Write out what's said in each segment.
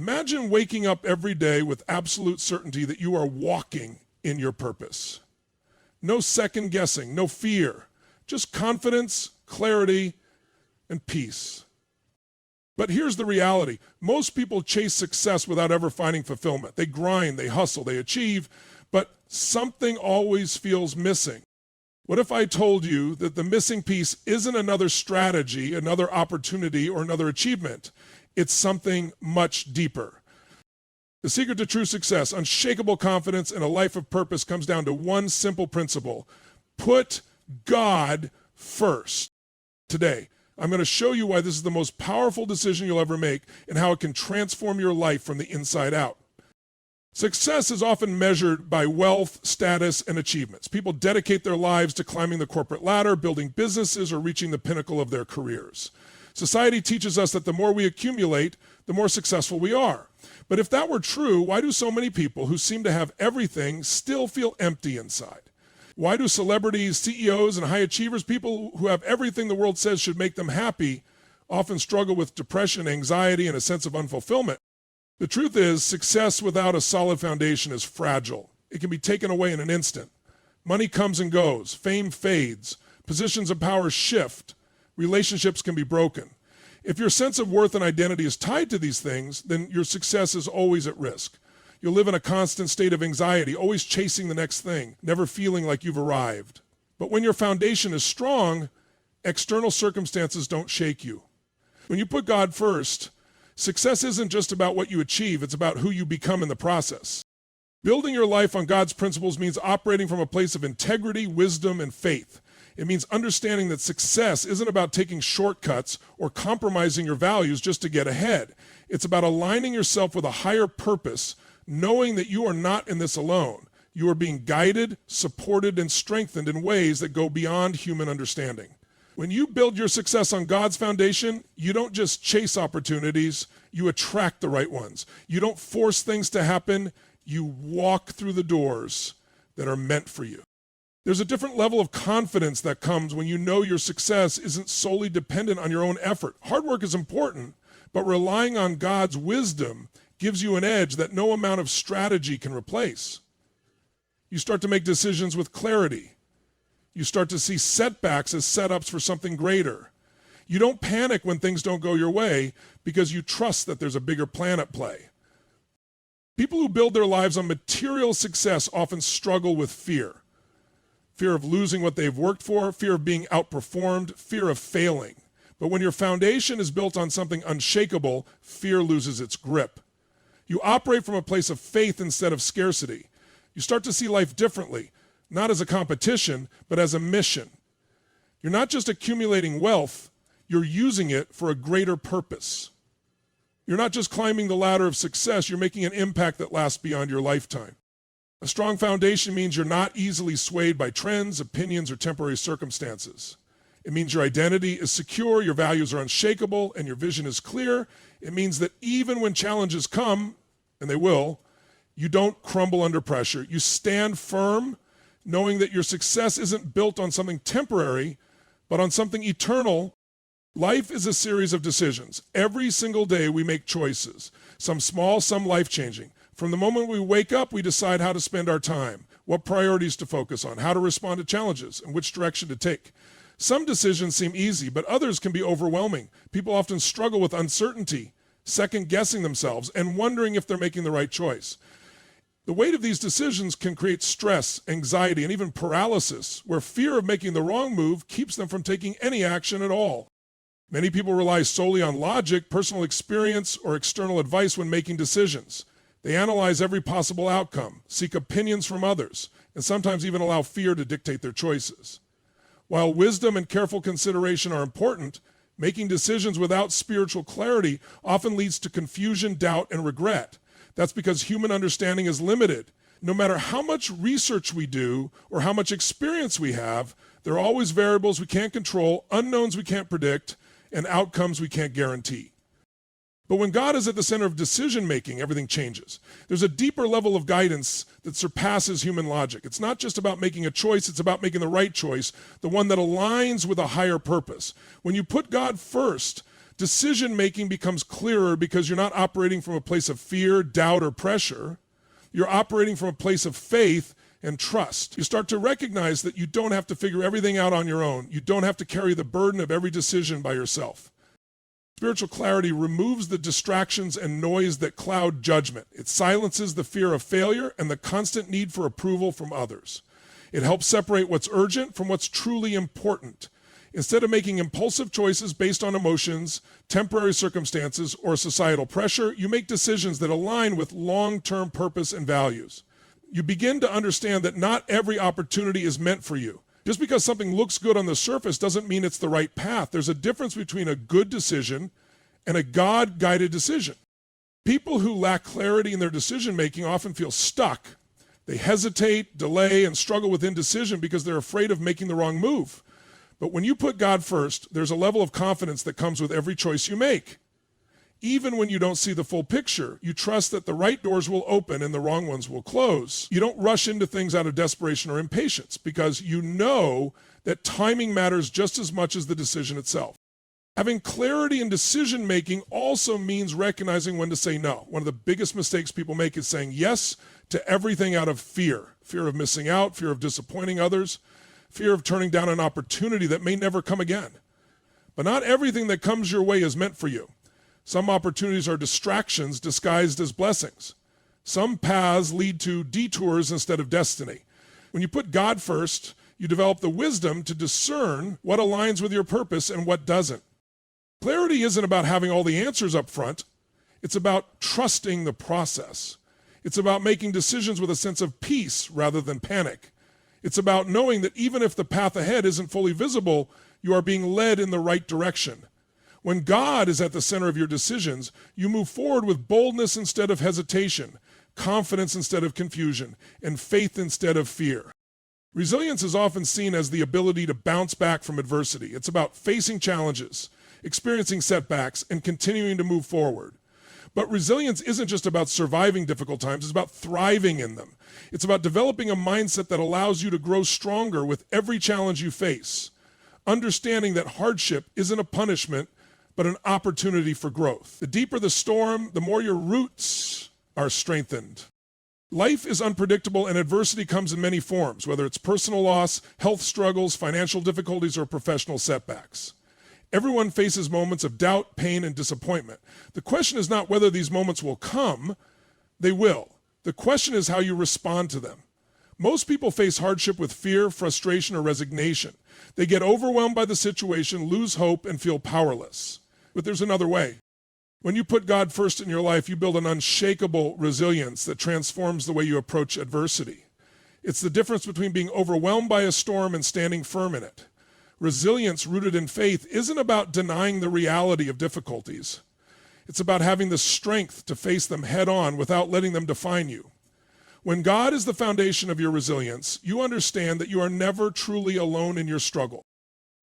Imagine waking up every day with absolute certainty that you are walking in your purpose. No second guessing, no fear, just confidence, clarity, and peace. But here's the reality. Most people chase success without ever finding fulfillment. They grind, they hustle, they achieve, but something always feels missing. What if I told you that the missing piece isn't another strategy, another opportunity, or another achievement? It's something much deeper. The secret to true success, unshakable confidence, and a life of purpose comes down to one simple principle. Put God first. Today, I'm going to show you why this is the most powerful decision you'll ever make and how it can transform your life from the inside out. Success is often measured by wealth, status, and achievements. People dedicate their lives to climbing the corporate ladder, building businesses, or reaching the pinnacle of their careers. Society teaches us that the more we accumulate, the more successful we are. But if that were true, why do so many people who seem to have everything still feel empty inside? Why do celebrities, CEOs, and high achievers, people who have everything the world says should make them happy, often struggle with depression, anxiety, and a sense of unfulfillment? The truth is, success without a solid foundation is fragile. It can be taken away in an instant. Money comes and goes, fame fades, positions of power shift, relationships can be broken. If your sense of worth and identity is tied to these things, then your success is always at risk. You'll live in a constant state of anxiety, always chasing the next thing, never feeling like you've arrived. But when your foundation is strong, external circumstances don't shake you. When you put God first, success isn't just about what you achieve, it's about who you become in the process. Building your life on God's principles means operating from a place of integrity, wisdom, and faith. It means understanding that success isn't about taking shortcuts or compromising your values just to get ahead. It's about aligning yourself with a higher purpose, knowing that you are not in this alone. You are being guided, supported, and strengthened in ways that go beyond human understanding. When you build your success on God's foundation, you don't just chase opportunities, you attract the right ones. You don't force things to happen, you walk through the doors that are meant for you. There's a different level of confidence that comes when you know your success isn't solely dependent on your own effort. Hard work is important, but relying on God's wisdom gives you an edge that no amount of strategy can replace. You start to make decisions with clarity. You start to see setbacks as setups for something greater. You don't panic when things don't go your way because you trust that there's a bigger plan at play. People who build their lives on material success often struggle with fear. Fear of losing what they've worked for, fear of being outperformed, fear of failing. But when your foundation is built on something unshakable, fear loses its grip. You operate from a place of faith instead of scarcity. You start to see life differently, not as a competition, but as a mission. You're not just accumulating wealth, you're using it for a greater purpose. You're not just climbing the ladder of success, you're making an impact that lasts beyond your lifetime. A strong foundation means you're not easily swayed by trends, opinions, or temporary circumstances. It means your identity is secure, your values are unshakable, and your vision is clear. It means that even when challenges come, and they will, you don't crumble under pressure. You stand firm, knowing that your success isn't built on something temporary, but on something eternal. Life is a series of decisions. Every single day we make choices, some small, some life-changing. From the moment we wake up, we decide how to spend our time, what priorities to focus on, how to respond to challenges, and which direction to take. Some decisions seem easy, but others can be overwhelming. People often struggle with uncertainty, second-guessing themselves, and wondering if they're making the right choice. The weight of these decisions can create stress, anxiety, and even paralysis, where fear of making the wrong move keeps them from taking any action at all. Many people rely solely on logic, personal experience, or external advice when making decisions. They analyze every possible outcome, seek opinions from others, and sometimes even allow fear to dictate their choices. While wisdom and careful consideration are important, making decisions without spiritual clarity often leads to confusion, doubt, and regret. That's because human understanding is limited. No matter how much research we do or how much experience we have, there are always variables we can't control, unknowns we can't predict, and outcomes we can't guarantee. But when God is at the center of decision-making, everything changes. There's a deeper level of guidance that surpasses human logic. It's not just about making a choice, it's about making the right choice, the one that aligns with a higher purpose. When you put God first, Decision-making becomes clearer because you're not operating from a place of fear, doubt, or pressure. You're operating from a place of faith and trust. You start to recognize that you don't have to figure everything out on your own. You don't have to carry the burden of every decision by yourself. Spiritual clarity removes the distractions and noise that cloud judgment. It silences the fear of failure and the constant need for approval from others. It helps separate what's urgent from what's truly important. Instead of making impulsive choices based on emotions, temporary circumstances, or societal pressure, you make decisions that align with long-term purpose and values. You begin to understand that not every opportunity is meant for you. Just because something looks good on the surface doesn't mean it's the right path. There's a difference between a good decision and a God-guided decision. People who lack clarity in their decision-making often feel stuck. They hesitate, delay, and struggle with indecision because they're afraid of making the wrong move. But when you put God first, there's a level of confidence that comes with every choice you make. Even when you don't see the full picture, you trust that the right doors will open and the wrong ones will close. You don't rush into things out of desperation or impatience because you know that timing matters just as much as the decision itself. Having clarity in decision-making also means recognizing when to say no. One of the biggest mistakes people make is saying yes to everything out of fear. Fear of missing out, fear of disappointing others, fear of turning down an opportunity that may never come again. But not everything that comes your way is meant for you. Some opportunities are distractions disguised as blessings. Some paths lead to detours instead of destiny. When you put God first, you develop the wisdom to discern what aligns with your purpose and what doesn't. Clarity isn't about having all the answers up front. It's about trusting the process. It's about making decisions with a sense of peace rather than panic. It's about knowing that even if the path ahead isn't fully visible, you are being led in the right direction. When God is at the center of your decisions, you move forward with boldness instead of hesitation, confidence instead of confusion, and faith instead of fear. Resilience is often seen as the ability to bounce back from adversity. It's about facing challenges, experiencing setbacks, and continuing to move forward. But resilience isn't just about surviving difficult times, it's about thriving in them. It's about developing a mindset that allows you to grow stronger with every challenge you face, understanding that hardship isn't a punishment, but an opportunity for growth. The deeper the storm, the more your roots are strengthened. Life is unpredictable and adversity comes in many forms, whether it's personal loss, health struggles, financial difficulties, or professional setbacks. Everyone faces moments of doubt, pain, and disappointment. The question is not whether these moments will come, they will. The question is how you respond to them. Most people face hardship with fear, frustration, or resignation. They get overwhelmed by the situation, lose hope, and feel powerless. But there's another way. When you put God first in your life, you build an unshakable resilience that transforms the way you approach adversity. It's the difference between being overwhelmed by a storm and standing firm in it. Resilience rooted in faith isn't about denying the reality of difficulties. It's about having the strength to face them head on without letting them define you. When God is the foundation of your resilience, you understand that you are never truly alone in your struggle.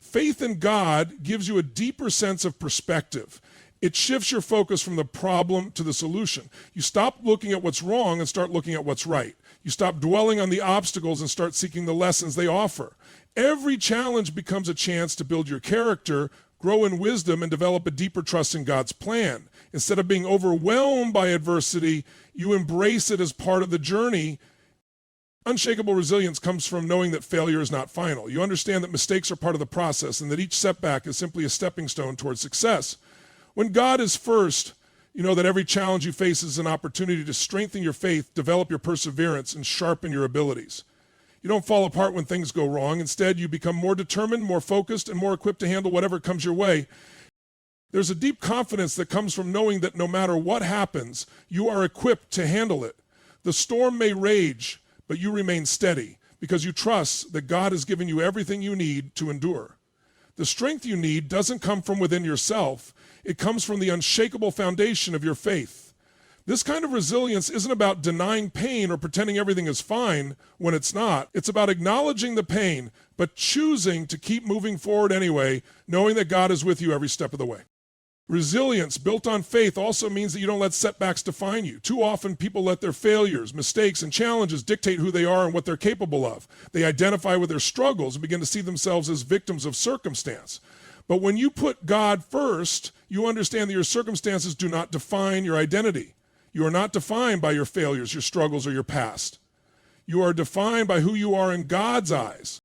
Faith in God gives you a deeper sense of perspective. It shifts your focus from the problem to the solution. You stop looking at what's wrong and start looking at what's right. You stop dwelling on the obstacles and start seeking the lessons they offer. Every challenge becomes a chance to build your character, grow in wisdom, and develop a deeper trust in God's plan. Instead of being overwhelmed by adversity, you embrace it as part of the journey. Unshakable resilience comes from knowing that failure is not final. You understand that mistakes are part of the process and that each setback is simply a stepping stone towards success. When God is first, you know that every challenge you face is an opportunity to strengthen your faith, develop your perseverance, and sharpen your abilities. You don't fall apart when things go wrong. Instead, you become more determined, more focused, and more equipped to handle whatever comes your way. There's a deep confidence that comes from knowing that no matter what happens, you are equipped to handle it. The storm may rage, but you remain steady because you trust that God has given you everything you need to endure. The strength you need doesn't come from within yourself. It comes from the unshakable foundation of your faith. This kind of resilience isn't about denying pain or pretending everything is fine when it's not. It's about acknowledging the pain, but choosing to keep moving forward anyway, knowing that God is with you every step of the way. Resilience built on faith also means that you don't let setbacks define you. Too often people let their failures, mistakes, and challenges dictate who they are and what they're capable of. They identify with their struggles and begin to see themselves as victims of circumstance. But when you put God first, you understand that your circumstances do not define your identity. You are not defined by your failures, your struggles, or your past. You are defined by who you are in God's eyes.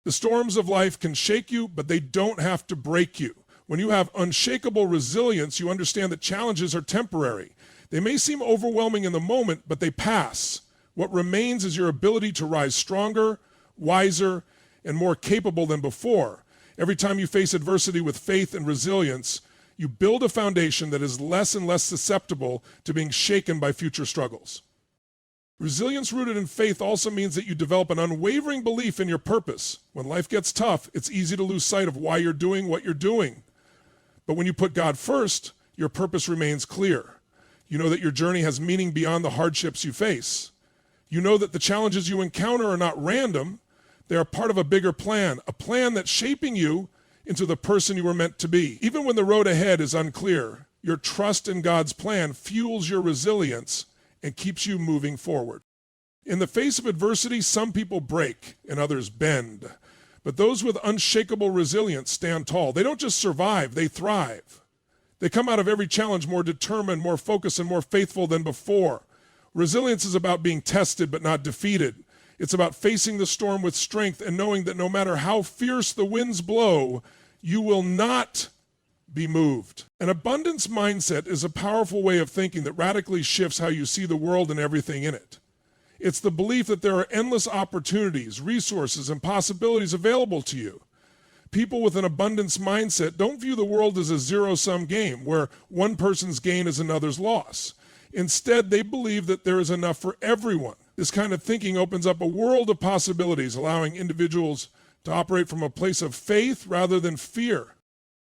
The storms of life can shake you, but they don't have to break you. When you have unshakable resilience, you understand that challenges are temporary. They may seem overwhelming in the moment, but they pass. What remains is your ability to rise stronger, wiser, and more capable than before. Every time you face adversity with faith and resilience, you build a foundation that is less and less susceptible to being shaken by future struggles. Resilience rooted in faith also means that you develop an unwavering belief in your purpose. When life gets tough, it's easy to lose sight of why you're doing what you're doing. But when you put God first, your purpose remains clear. You know that your journey has meaning beyond the hardships you face. You know that the challenges you encounter are not random. They are part of a bigger plan, a plan that's shaping you into the person you were meant to be. Even when the road ahead is unclear, your trust in God's plan fuels your resilience and keeps you moving forward. In the face of adversity, some people break and others bend. But those with unshakable resilience stand tall. They don't just survive, they thrive. They come out of every challenge more determined, more focused, and more faithful than before. Resilience is about being tested but not defeated. It's about facing the storm with strength and knowing that no matter how fierce the winds blow, you will not be moved. An abundance mindset is a powerful way of thinking that radically shifts how you see the world and everything in it. It's the belief that there are endless opportunities, resources, and possibilities available to you. People with an abundance mindset don't view the world as a zero-sum game where one person's gain is another's loss. Instead, they believe that there is enough for everyone. This kind of thinking opens up a world of possibilities, allowing individuals to operate from a place of faith rather than fear.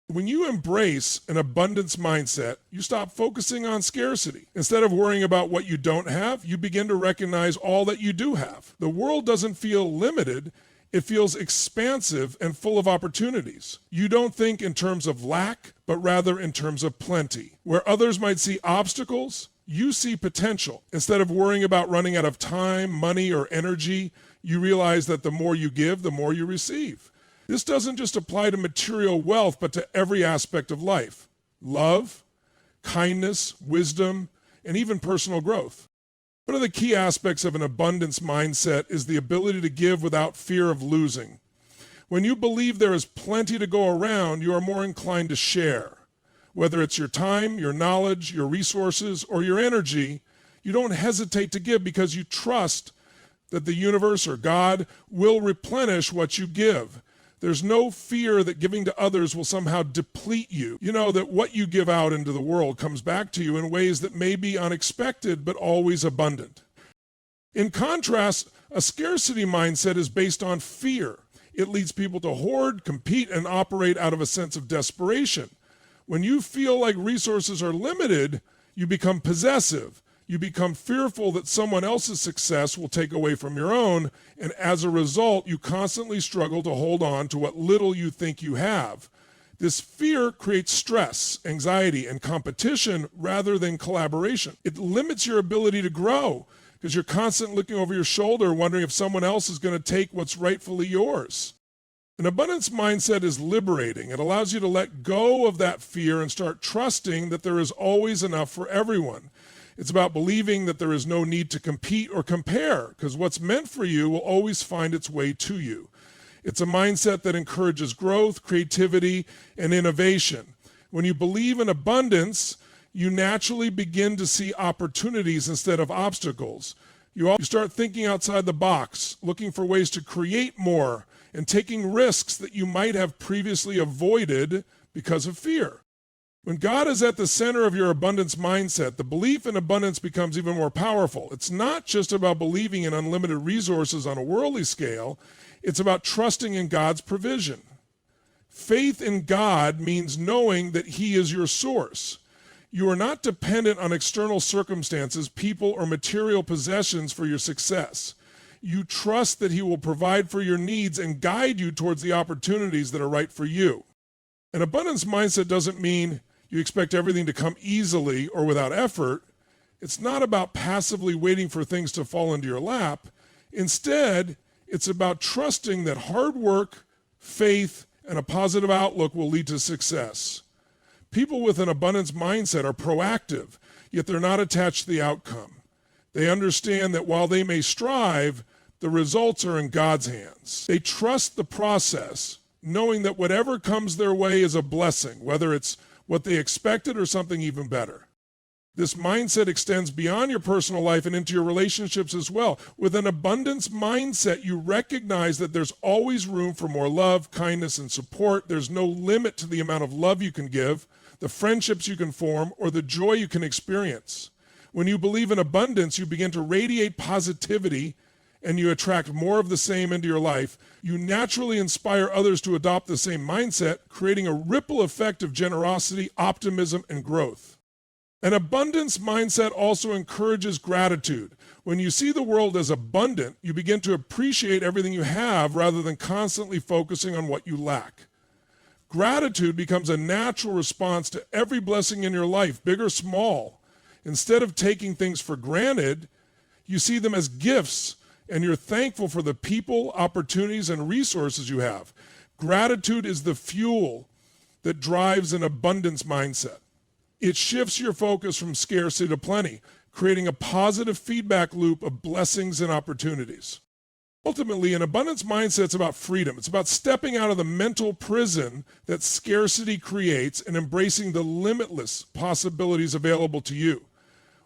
When you embrace an abundance mindset, you stop focusing on scarcity. Instead of worrying about what you don't have, you begin to recognize all that you do have. The world doesn't feel limited. It feels expansive and full of opportunities. You don't think in terms of lack, but rather in terms of plenty. Where others might see obstacles, you see potential. Instead of worrying about running out of time, money, or energy, you realize that the more you give, the more you receive. This doesn't just apply to material wealth, but to every aspect of life. Love, kindness, wisdom, and even personal growth. One of the key aspects of an abundance mindset is the ability to give without fear of losing. When you believe there is plenty to go around, you are more inclined to share. Whether it's your time, your knowledge, your resources, or your energy, you don't hesitate to give because you trust that the universe or God will replenish what you give. There's no fear that giving to others will somehow deplete you. You know that what you give out into the world comes back to you in ways that may be unexpected but always abundant. In contrast, a scarcity mindset is based on fear. It leads people to hoard, compete, and operate out of a sense of desperation. When you feel like resources are limited, you become possessive. You become fearful that someone else's success will take away from your own, and as a result, you constantly struggle to hold on to what little you think you have. This fear creates stress, anxiety, and competition rather than collaboration. It limits your ability to grow because you're constantly looking over your shoulder wondering if someone else is going to take what's rightfully yours. An abundance mindset is liberating. It allows you to let go of that fear and start trusting that there is always enough for everyone. It's about believing that there is no need to compete or compare because what's meant for you will always find its way to you. It's a mindset that encourages growth, creativity, and innovation. When you believe in abundance, you naturally begin to see opportunities instead of obstacles. You start thinking outside the box, looking for ways to create more, and taking risks that you might have previously avoided because of fear. When God is at the center of your abundance mindset, the belief in abundance becomes even more powerful. It's not just about believing in unlimited resources on a worldly scale. It's about trusting in God's provision. Faith in God means knowing that He is your source. You are not dependent on external circumstances, people, or material possessions for your success. You trust that He will provide for your needs and guide you towards the opportunities that are right for you. An abundance mindset doesn't mean you expect everything to come easily or without effort. It's not about passively waiting for things to fall into your lap. Instead, it's about trusting that hard work, faith, and a positive outlook will lead to success. People with an abundance mindset are proactive, yet they're not attached to the outcome. They understand that while they may strive, the results are in God's hands. They trust the process, knowing that whatever comes their way is a blessing, whether it's what they expected or something even better. This mindset extends beyond your personal life and into your relationships as well. With an abundance mindset, you recognize that there's always room for more love, kindness, and support. There's no limit to the amount of love you can give, the friendships you can form, or the joy you can experience. When you believe in abundance, you begin to radiate positivity and you attract more of the same into your life. You naturally inspire others to adopt the same mindset, creating a ripple effect of generosity, optimism, and growth. An abundance mindset also encourages gratitude. When you see the world as abundant, you begin to appreciate everything you have rather than constantly focusing on what you lack. Gratitude becomes a natural response to every blessing in your life, big or small. Instead of taking things for granted, you see them as gifts, and you're thankful for the people, opportunities, and resources you have. Gratitude is the fuel that drives an abundance mindset. It shifts your focus from scarcity to plenty, creating a positive feedback loop of blessings and opportunities. Ultimately, an abundance mindset is about freedom. It's about stepping out of the mental prison that scarcity creates and embracing the limitless possibilities available to you.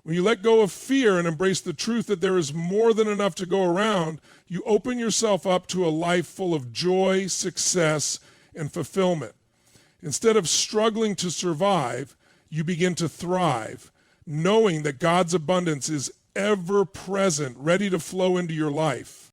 When you let go of fear and embrace the truth that there is more than enough to go around, you open yourself up to a life full of joy, success, and fulfillment. Instead of struggling to survive, you begin to thrive, knowing that God's abundance is ever present, ready to flow into your life.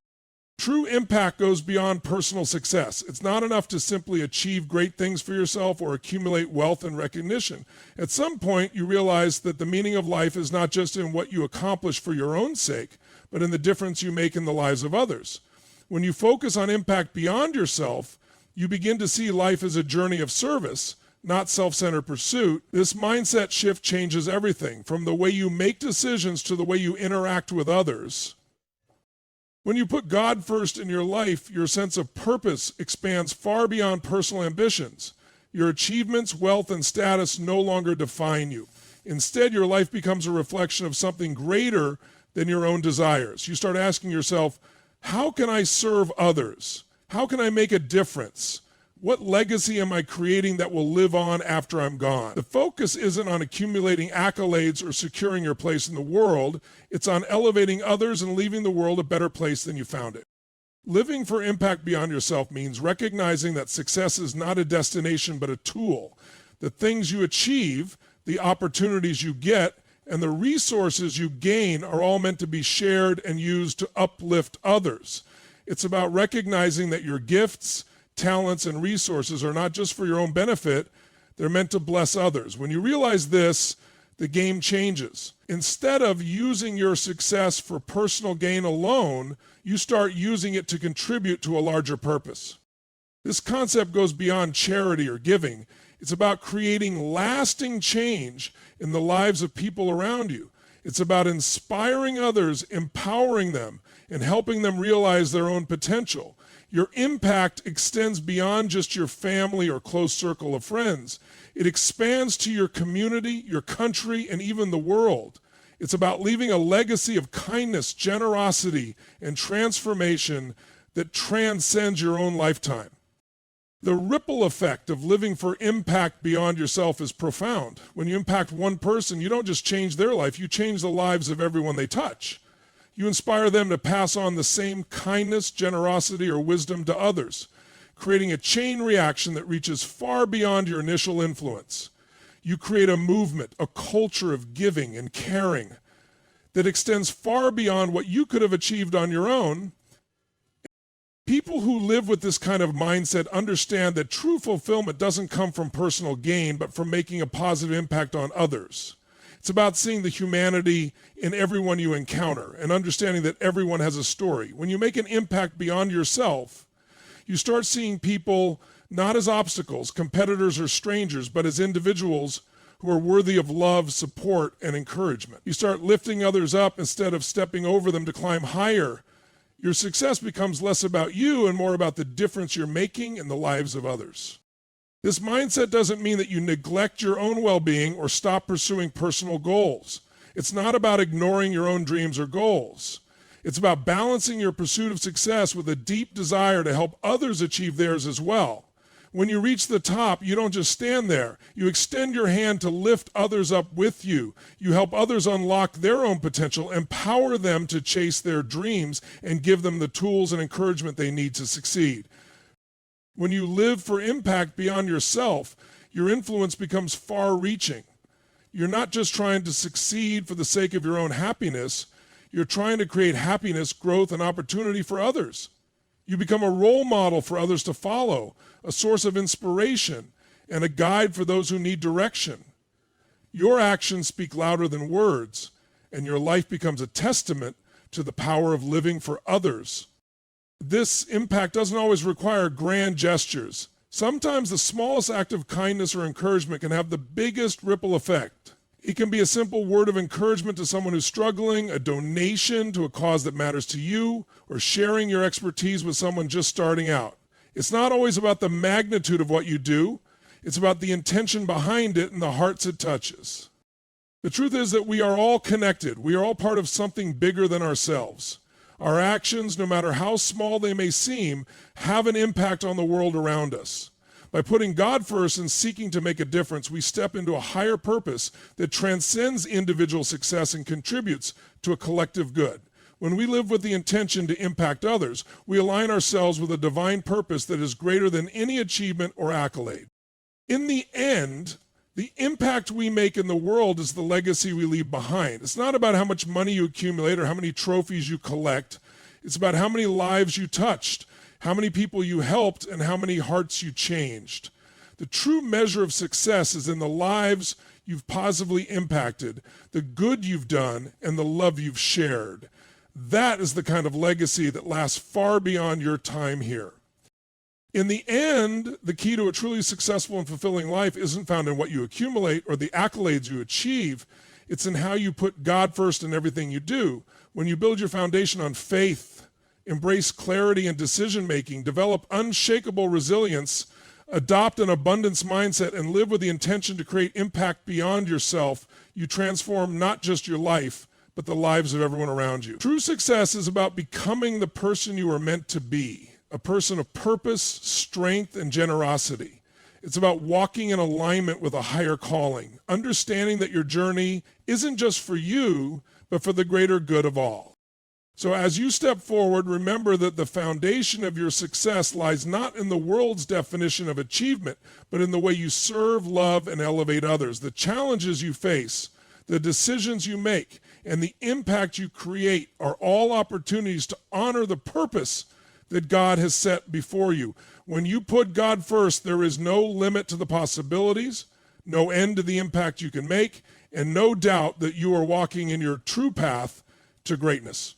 True impact goes beyond personal success. It's not enough to simply achieve great things for yourself or accumulate wealth and recognition. At some point, you realize that the meaning of life is not just in what you accomplish for your own sake, but in the difference you make in the lives of others. When you focus on impact beyond yourself, you begin to see life as a journey of service, not self-centered pursuit. This mindset shift changes everything, from the way you make decisions to the way you interact with others. When you put God first in your life, your sense of purpose expands far beyond personal ambitions. Your achievements, wealth, and status no longer define you. Instead, your life becomes a reflection of something greater than your own desires. You start asking yourself, how can I serve others? How can I make a difference? What legacy am I creating that will live on after I'm gone? The focus isn't on accumulating accolades or securing your place in the world. It's on elevating others and leaving the world a better place than you found it. Living for impact beyond yourself means recognizing that success is not a destination but a tool. The things you achieve, the opportunities you get, and the resources you gain are all meant to be shared and used to uplift others. It's about recognizing that your gifts, talents, and resources are not just for your own benefit, they're meant to bless others. When you realize this, the game changes. Instead of using your success for personal gain alone, you start using it to contribute to a larger purpose. This concept goes beyond charity or giving. It's about creating lasting change in the lives of people around you. It's about inspiring others, empowering them, and helping them realize their own potential. Your impact extends beyond just your family or close circle of friends. It expands to your community, your country, and even the world. It's about leaving a legacy of kindness, generosity, and transformation that transcends your own lifetime. The ripple effect of living for impact beyond yourself is profound. When you impact one person, you don't just change their life, you change the lives of everyone they touch. You inspire them to pass on the same kindness, generosity, or wisdom to others, creating a chain reaction that reaches far beyond your initial influence. You create a movement, a culture of giving and caring that extends far beyond what you could have achieved on your own. People who live with this kind of mindset understand that true fulfillment doesn't come from personal gain, but from making a positive impact on others. It's about seeing the humanity in everyone you encounter and understanding that everyone has a story. When you make an impact beyond yourself, you start seeing people not as obstacles, competitors, or strangers, but as individuals who are worthy of love, support, and encouragement. You start lifting others up instead of stepping over them to climb higher Your success becomes less about you and more about the difference you're making in the lives of others. This mindset doesn't mean that you neglect your own well-being or stop pursuing personal goals. It's not about ignoring your own dreams or goals. It's about balancing your pursuit of success with a deep desire to help others achieve theirs as well. When you reach the top, you don't just stand there. You extend your hand to lift others up with you. You help others unlock their own potential, empower them to chase their dreams, and give them the tools and encouragement they need to succeed. When you live for impact beyond yourself, your influence becomes far-reaching. You're not just trying to succeed for the sake of your own happiness. You're trying to create happiness, growth, and opportunity for others. You become a role model for others to follow, a source of inspiration, and a guide for those who need direction. Your actions speak louder than words, and your life becomes a testament to the power of living for others. This impact doesn't always require grand gestures. Sometimes the smallest act of kindness or encouragement can have the biggest ripple effect. It can be a simple word of encouragement to someone who's struggling, a donation to a cause that matters to you, or sharing your expertise with someone just starting out. It's not always about the magnitude of what you do. It's about the intention behind it and the hearts it touches. The truth is that we are all connected. We are all part of something bigger than ourselves. Our actions, no matter how small they may seem, have an impact on the world around us. By putting God first and seeking to make a difference, we step into a higher purpose that transcends individual success and contributes to a collective good. When we live with the intention to impact others, we align ourselves with a divine purpose that is greater than any achievement or accolade. In the end, the impact we make in the world is the legacy we leave behind. It's not about how much money you accumulate or how many trophies you collect. It's about how many lives you touched, how many people you helped, and how many hearts you changed. The true measure of success is in the lives you've positively impacted, the good you've done, and the love you've shared. That is the kind of legacy that lasts far beyond your time here. In the end, the key to a truly successful and fulfilling life isn't found in what you accumulate or the accolades you achieve. It's in how you put God first in everything you do. When you build your foundation on faith, embrace clarity and decision-making, develop unshakable resilience, adopt an abundance mindset, and live with the intention to create impact beyond yourself, you transform not just your life, but the lives of everyone around you. True success is about becoming the person you are meant to be. A person of purpose, strength, and generosity. It's about walking in alignment with a higher calling, understanding that your journey isn't just for you, but for the greater good of all. So as you step forward, remember that the foundation of your success lies not in the world's definition of achievement, but in the way you serve, love, and elevate others. The challenges you face, the decisions you make, and the impact you create are all opportunities to honor the purpose that God has set before you. When you put God first, there is no limit to the possibilities, no end to the impact you can make, and no doubt that you are walking in your true path to greatness.